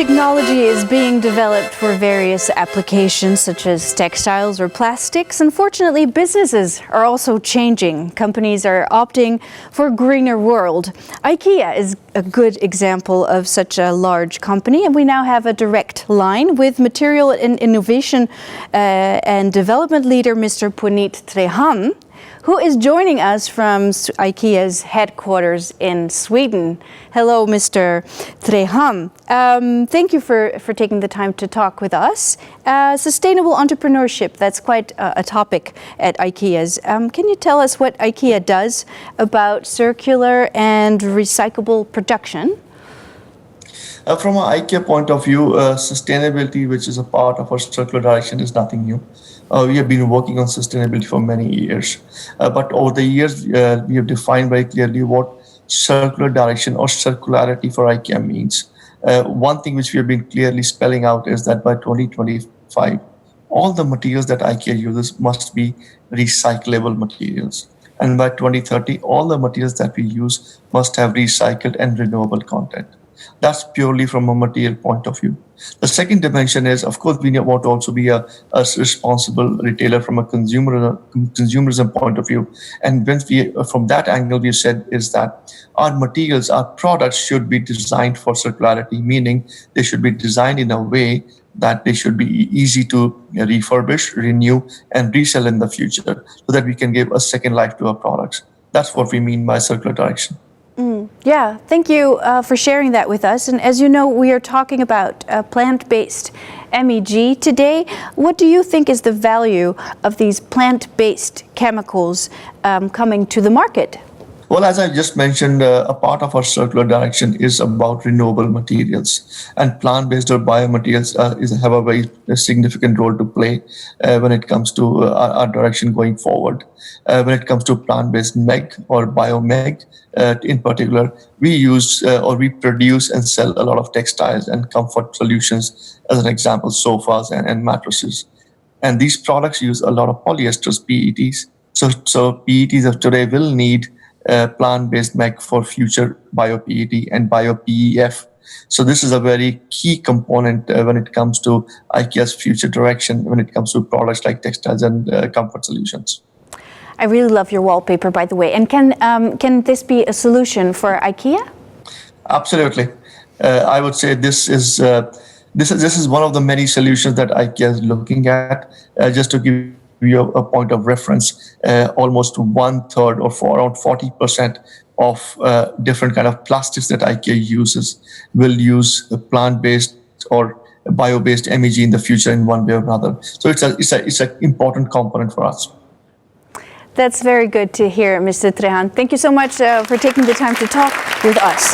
technology is being developed for various applications such as textiles or plastics. Unfortunately, businesses are also changing. Companies are opting for a greener world. IKEA is a good example of such a large company, and we now have a direct line with material and innovation and development leader Mr. Puneet Trehan, who is joining us from IKEA's headquarters in Sweden. Hello, Mr. Trehan. Thank you for taking the time to talk with us. Sustainable entrepreneurship, that's quite a topic at IKEA's. Can you tell us what IKEA does about circular and recyclable production? From an IKEA point of view, sustainability, which is a part of our circular direction, is nothing new. We have been working on sustainability for many years. But over the years, we have defined very clearly what circular direction or circularity for IKEA means. One thing which we have been clearly spelling out is that by 2025, all the materials that IKEA uses must be recyclable materials. And by 2030, all the materials that we use must have recycled and renewable content. That's purely from a material point of view. The second dimension is, of course, we want to also be a responsible retailer from a consumerism point of view. And when from that angle, we said is that our materials, our products should be designed for circularity, meaning they should be designed in a way that they should be easy to refurbish, renew, and resell in the future so that we can give a second life to our products. That's what we mean by circular direction. Yeah, thank you for sharing that with us. And as you know, we are talking about plant-based MEG today. What do you think is the value of these plant-based chemicals coming to the market? Well, as I just mentioned, a part of our circular direction is about renewable materials, and plant-based or biomaterials have a very significant role to play when it comes to our direction going forward. When it comes to plant-based MEG or biomeg, in particular, we use or we produce and sell a lot of textiles and comfort solutions, as an example, sofas and mattresses. And these products use a lot of polyesters, PETs. So PETs of today will need plant-based MEG for future bio-PET and bio-PEF. So this is a very key component when it comes to IKEA's future direction, when it comes to products like textiles and comfort solutions. I really love your wallpaper, by the way. And can this be a solution for IKEA? Absolutely. I would say this is one of the many solutions that IKEA is looking at. Just to give you a point of reference, almost 1/3 or around 40% of different kind of plastics that IKEA uses will use plant-based or bio-based MEG in the future in one way or another. So it's an important component for us. That's very good to hear, Mr. Trehan. Thank you so much for taking the time to talk with us.